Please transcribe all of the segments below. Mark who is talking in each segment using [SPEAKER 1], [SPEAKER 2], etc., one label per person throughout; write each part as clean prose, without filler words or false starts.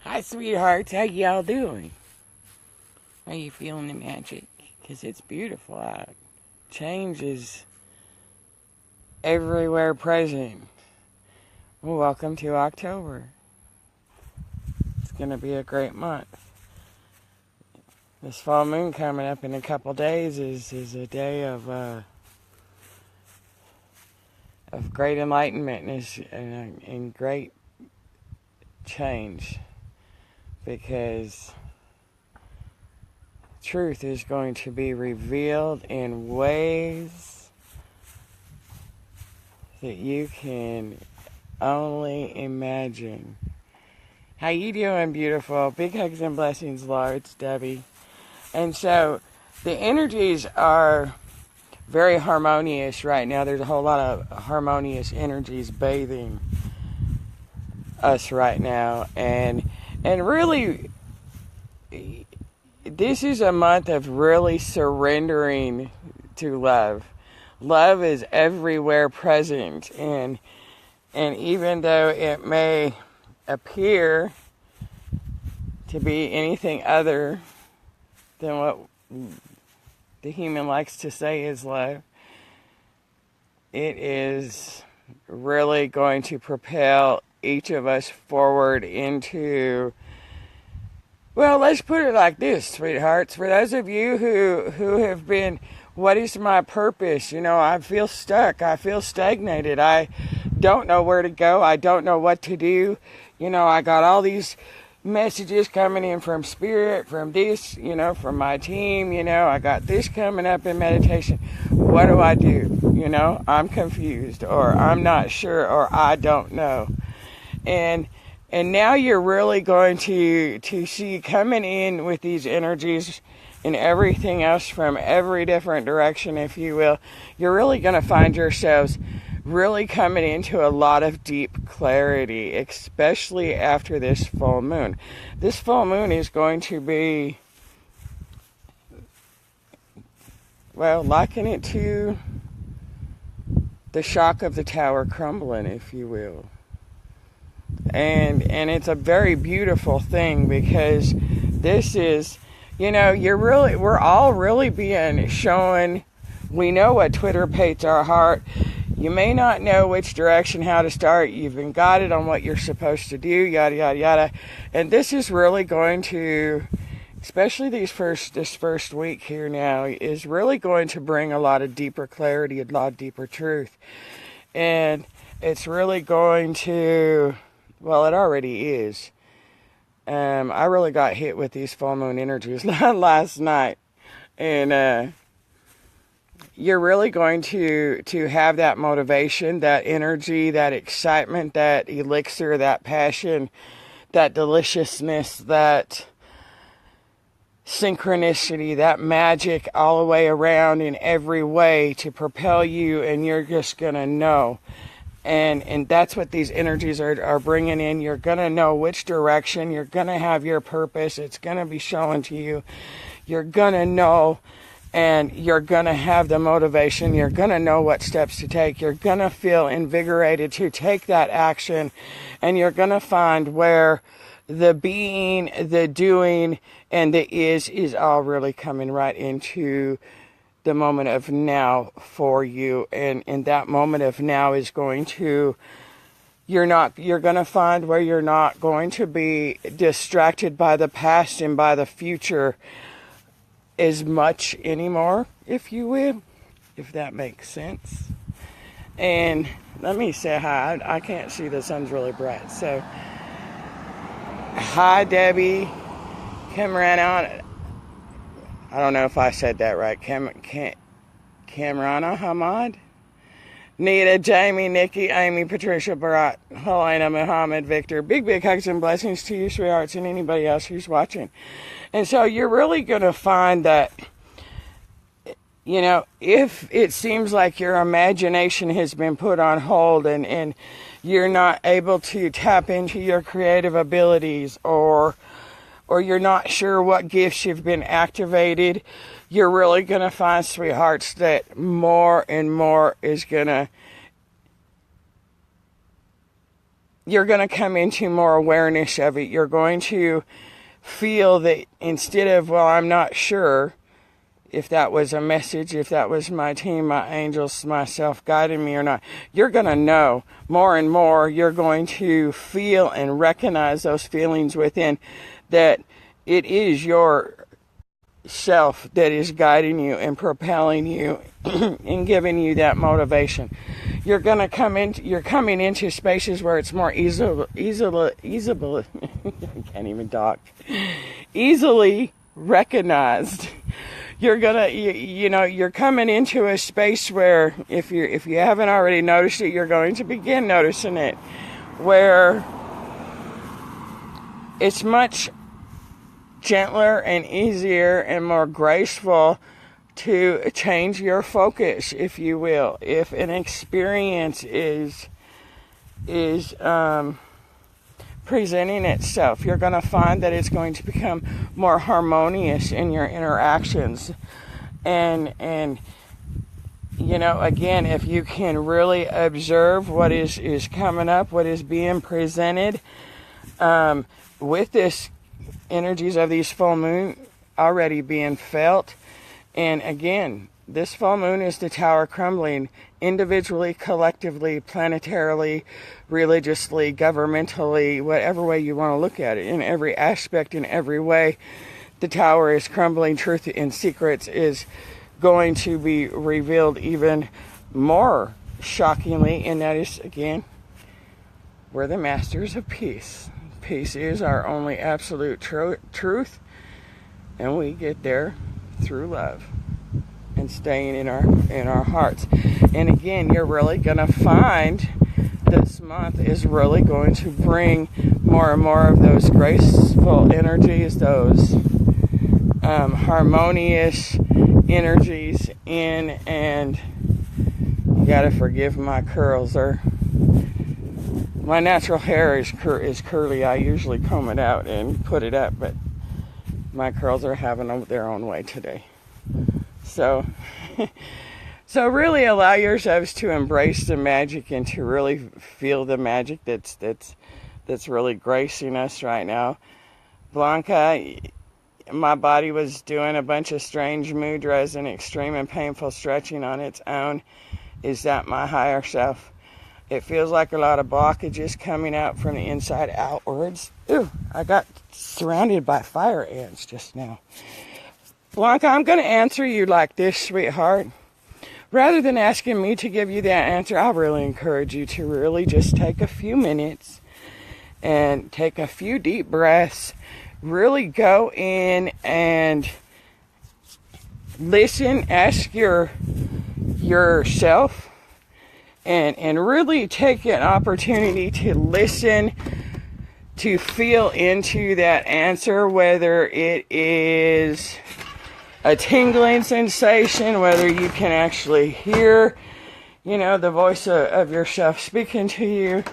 [SPEAKER 1] Hi, sweethearts. How y'all doing? Are you feeling the magic? Because it's beautiful out. Change is everywhere present. Well, welcome to October. It's going to be a great month. This full moon coming up in a couple days is a day of great enlightenment and great change, because truth is going to be revealed in ways that you can only imagine. How you doing, beautiful? Big hugs and blessings, Laura. It's Debbie. And so the energies are very harmonious right now. There's a whole lot of harmonious energies bathing us right now. And really, this is a month of really surrendering to love. Love is everywhere present, and even though it may appear to be anything other than what the human likes to say is love, it is really going to propel each of us forward into, well, let's put it like this, sweethearts. For those of you who have been, what is my purpose? I feel stuck. I feel stagnated. I don't know where to go. I don't know what to do. I got all these messages coming in from spirit, from this, from my team. I got this coming up in meditation. What do I do? I'm confused, or I'm not sure, or I don't know. And now you're really going to see coming in with these energies and everything else from every different direction, if you will. You're really going to find yourselves really coming into a lot of deep clarity, especially after this full moon. This full moon is going to be, well, liken it to the shock of the tower crumbling, if you will. And it's a very beautiful thing, because this is, we're all really being shown. We know what Twitter pates our heart. You may not know which direction, how to start. You've been guided on what you're supposed to do, yada, yada, yada. And this is really going to, especially this first week here now, is really going to bring a lot of deeper clarity, a lot of deeper truth. And it's really going to, well, it already is. I really got hit with these full moon energies last night. And you're really going to have that motivation, that energy, that excitement, that elixir, that passion, that deliciousness, that synchronicity, that magic all the way around in every way to propel you, and you're just going to know. And that's what these energies are bringing in. You're going to know which direction. You're going to have your purpose. It's going to be shown to you. You're going to know, and you're going to have the motivation. You're going to know what steps to take. You're going to feel invigorated to take that action. And you're going to find where the being, the doing, and the is all really coming right into the moment of now for you. And that moment of now is going to, you're going to find where you're not going to be distracted by the past and by the future as much anymore, if you will, if that makes sense. And let me say hi. I can't see, the sun's really bright. So, hi, Debbie. Cameron. I don't know if I said that right. Camerana Hamad? Nita, Jamie, Nikki, Amy, Patricia, Barat, Helena, Muhammad, Victor. Big hugs and blessings to you, sweethearts, and anybody else who's watching. And so you're really going to find that, if it seems like your imagination has been put on hold and you're not able to tap into your creative abilities, or you're not sure what gifts you've been activated, you're really going to find, sweethearts, that more and more is going to, you're going to come into more awareness of it. You're going to feel that instead of, well, I'm not sure if that was a message, if that was my team, my angels, myself guiding me or not, you're going to know more and more. You're going to feel and recognize those feelings within, that it is your self that is guiding you and propelling you and giving you that motivation. You're coming into spaces where it's more easily I can't even talk, easily recognized. You're coming into a space where if you haven't already noticed it, you're going to begin noticing it, where it's much gentler and easier and more graceful to change your focus, if you will. If an experience is presenting itself, you're going to find that it's going to become more harmonious in your interactions. And again, if you can really observe what is coming up, what is being presented, with this energies of these full moon already being felt. And again, this full moon is the tower crumbling individually, collectively, planetarily, religiously, governmentally, whatever way you want to look at it. In every aspect, in every way, the tower is crumbling. Truth and secrets is going to be revealed even more shockingly. And that is, again, we're the masters of peace. Peace is our only absolute truth, and we get there through love and staying in our hearts. And again, you're really going to find this month is really going to bring more and more of those graceful energies, those harmonious energies in. And you got to forgive my curls. My natural hair is curly. I usually comb it out and put it up, but my curls are having their own way today. So really allow yourselves to embrace the magic and to really feel the magic that's really gracing us right now. Blanca, my body was doing a bunch of strange mudras and extreme and painful stretching on its own. Is that my higher self? It feels like a lot of blockages coming out from the inside outwards. Ooh, I got surrounded by fire ants just now. Blanca, I'm going to answer you like this, sweetheart. Rather than asking me to give you that answer, I really encourage you to really just take a few minutes and take a few deep breaths. Really go in and listen, ask yourself, and really take an opportunity to listen, to feel into that answer, whether it is a tingling sensation, whether you can actually hear, the voice of yourself speaking to you,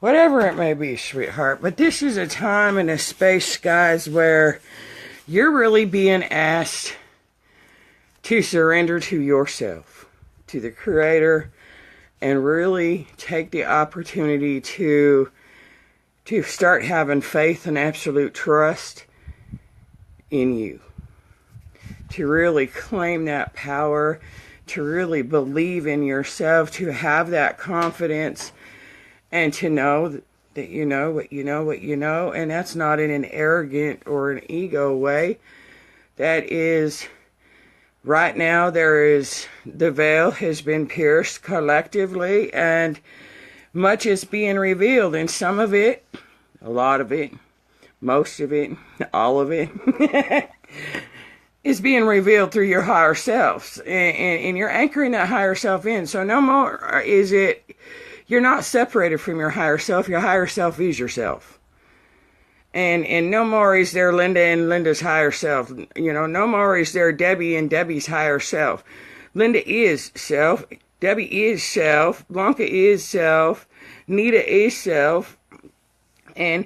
[SPEAKER 1] whatever it may be, sweetheart. But this is a time and a space, guys, where you're really being asked to surrender to yourself, to the Creator, and really take the opportunity to start having faith and absolute trust in you. To really claim that power, to really believe in yourself, to have that confidence, and to know that you know what you know what you know. And that's not in an arrogant or an ego way. That is, right now the veil has been pierced collectively, and much is being revealed. And some of it, a lot of it, most of it, all of it, is being revealed through your higher selves. And you're anchoring that higher self in. So no more is it, you're not separated from your higher self. Your higher self is yourself. And no more is there Linda and Linda's higher self. No more is there Debbie and Debbie's higher self. Linda is self. Debbie is self. Blanca is self. Nita is self. And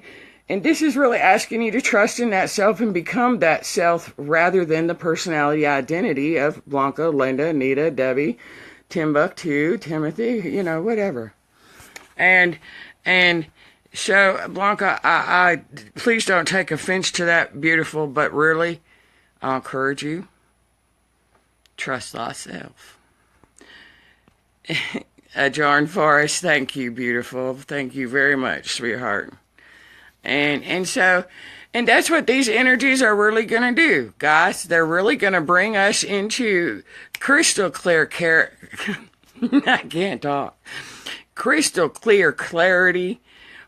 [SPEAKER 1] this is really asking you to trust in that self and become that self rather than the personality identity of Blanca, Linda, Nita, Debbie, Timbuktu, Timothy, whatever. And So, Blanca, I please don't take offense to that, beautiful, but really, I'll encourage you, trust thyself. John Forrest, thank you, beautiful. Thank you very much, sweetheart. And that's what these energies are really going to do, guys. They're really going to bring us into crystal clear I can't talk. Crystal clear clarity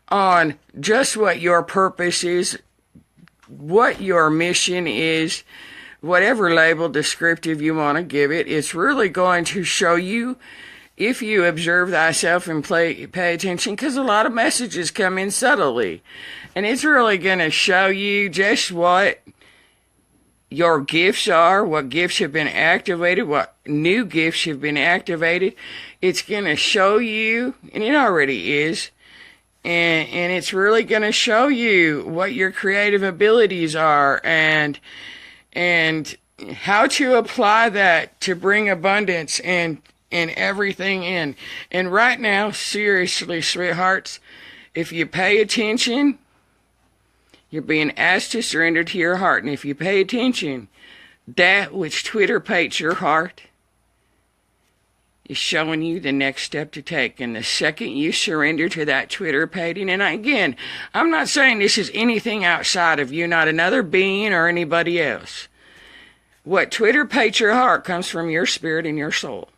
[SPEAKER 1] on just what your purpose is, what your mission is, whatever label descriptive you want to give it. It's really going to show you, if you observe thyself and pay attention, because a lot of messages come in subtly. And it's really going to show you just what your gifts are, what gifts have been activated, what new gifts have been activated. It's going to show you, and it already is, and it's really going to show you what your creative abilities are and how to apply that to bring abundance and everything in. And right now, seriously, sweethearts, if you pay attention, you're being asked to surrender to your heart. And if you pay attention, that which twitterpates your heart is showing you the next step to take. And the second you surrender to that twitterpating, and again, I'm not saying this is anything outside of you, not another being or anybody else. What twitterpates your heart comes from your spirit and your soul.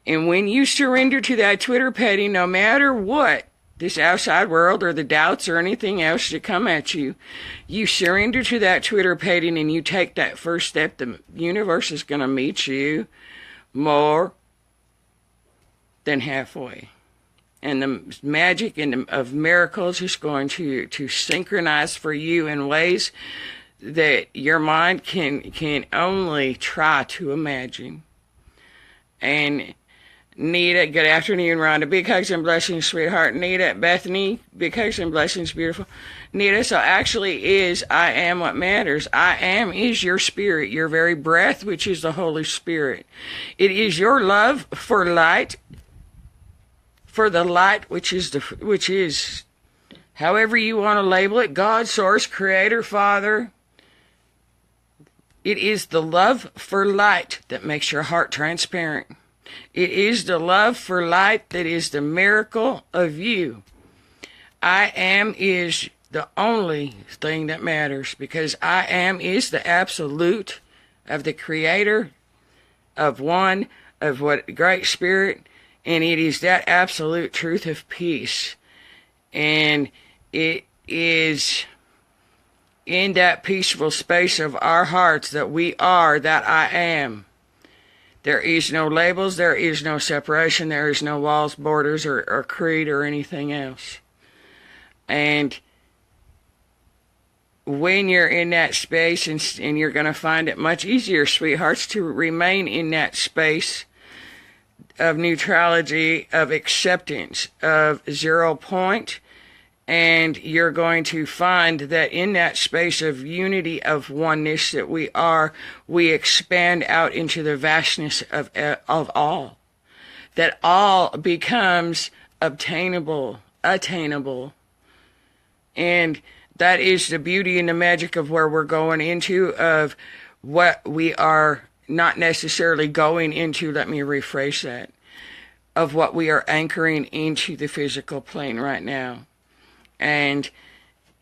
[SPEAKER 1] And when you surrender to that twitterpating, no matter what this outside world or the doubts or anything else that come at you, you surrender to that twitterpating and you take that first step, the universe is going to meet you more than halfway. And the magic of miracles is going to synchronize for you in ways that your mind can only try to imagine. And Nita, good afternoon, Rhonda. Big hugs and blessings, sweetheart. Nita, Bethany, big hugs and blessings, beautiful. Nita, so actually is I am what matters. I am is your spirit, your very breath, which is the Holy Spirit. It is your love for light, for the light, which is however you want to label it, God, Source, Creator, Father. It is the love for light that makes your heart transparent. It is the love for light that is the miracle of you. I am is the only thing that matters, because I am is the absolute of the Creator, of one, of what Great Spirit, and it is that absolute truth of peace. And it is in that peaceful space of our hearts that we are that I am. There is no labels, there is no separation, there is no walls, borders, or creed, or anything else. And when you're in that space, and you're going to find it much easier, sweethearts, to remain in that space of neutrality, of acceptance, of 0 point, and you're going to find that in that space of unity, of oneness that we are, we expand out into the vastness of all. That all becomes obtainable, attainable. And that is the beauty and the magic of where we're going into, of what we are not necessarily going into, let me rephrase that, of what we are anchoring into the physical plane right now. And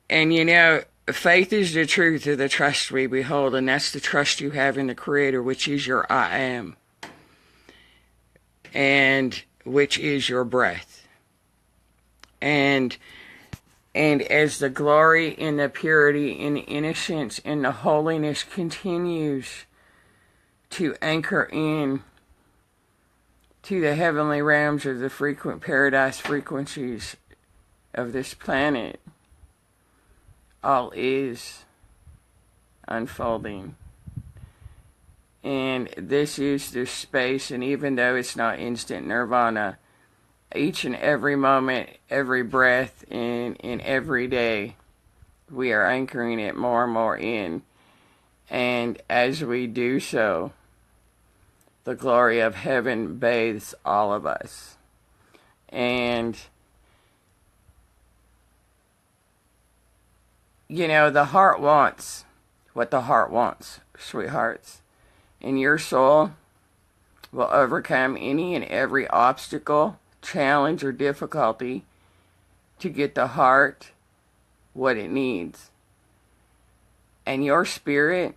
[SPEAKER 1] you know, faith is the truth of the trust we behold, and that's the trust you have in the Creator, which is your I am, and which is your breath. And as the glory and the purity and the innocence and the holiness continues to anchor in to the heavenly realms of the frequent paradise frequencies of this planet, all is unfolding. And this is the space, and even though it's not instant nirvana, each and every moment, every breath, and every day, we are anchoring it more and more in. And as we do so, the glory of heaven bathes all of us. And the heart wants what the heart wants, sweethearts. And your soul will overcome any and every obstacle, challenge, or difficulty to get the heart what it needs. And your spirit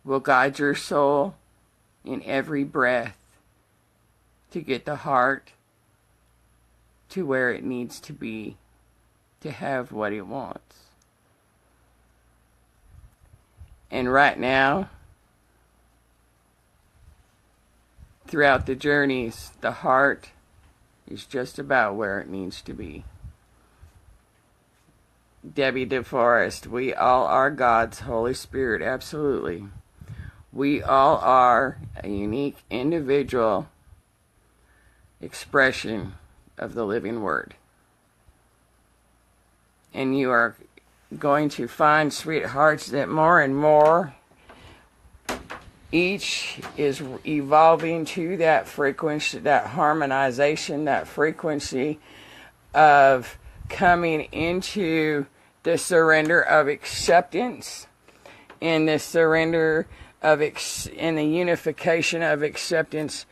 [SPEAKER 1] will guide your soul in every breath to get the heart to where it needs to be to have what it wants. And right now, throughout the journeys, the heart is just about where it needs to be. Debbie DeForest, we all are God's Holy Spirit, absolutely. We all are a unique individual expression of the living Word. And you are going to find, sweethearts, that more and more each is evolving to that frequency, that harmonization, that frequency of coming into the surrender of acceptance and the surrender of and the unification of acceptance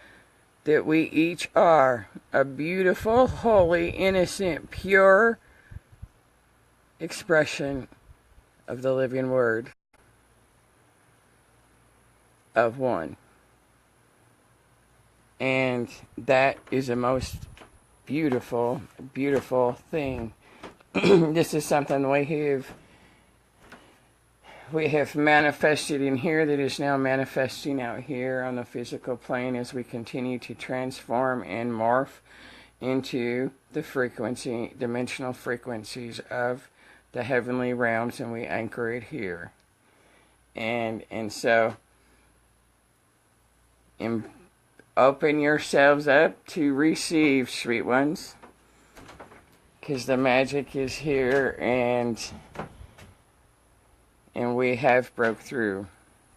[SPEAKER 1] that we each are a beautiful, holy, innocent, pure expression of the living Word of one. And that is a most beautiful, beautiful thing. This is something we have manifested in here that is now manifesting out here on the physical plane as we continue to transform and morph into the dimensional frequencies of the heavenly realms, and we anchor it here. And so open yourselves up to receive, sweet ones, because the magic is here, and we have broke through.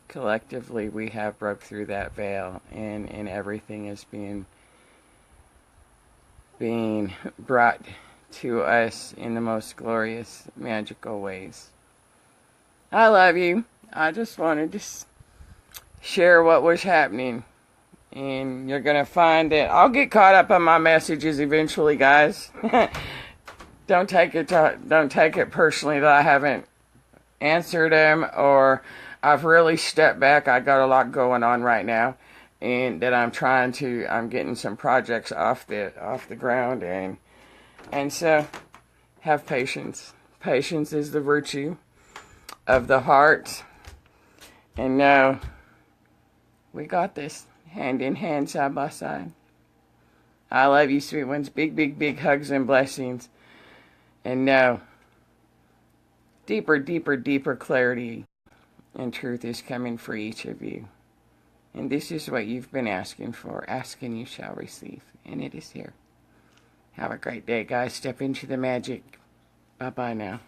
[SPEAKER 1] Collectively, we have broke through that veil, and everything is being brought to us in the most glorious, magical ways. I love you. I just wanted to share what was happening. And you're going to find that I'll get caught up on my messages eventually, guys. Don't take it personally that I haven't answered them, or I've really stepped back. I got a lot going on right now, and that I'm getting some projects off the ground, and so have patience. Patience is the virtue of the heart, and know we got this. Hand in hand, side by side. I love you, sweet ones. Big, big, big hugs and blessings. And know, deeper, deeper, deeper clarity and truth is coming for each of you. And this is what you've been asking for. Ask and you shall receive. And it is here. Have a great day, guys. Step into the magic. Bye-bye now.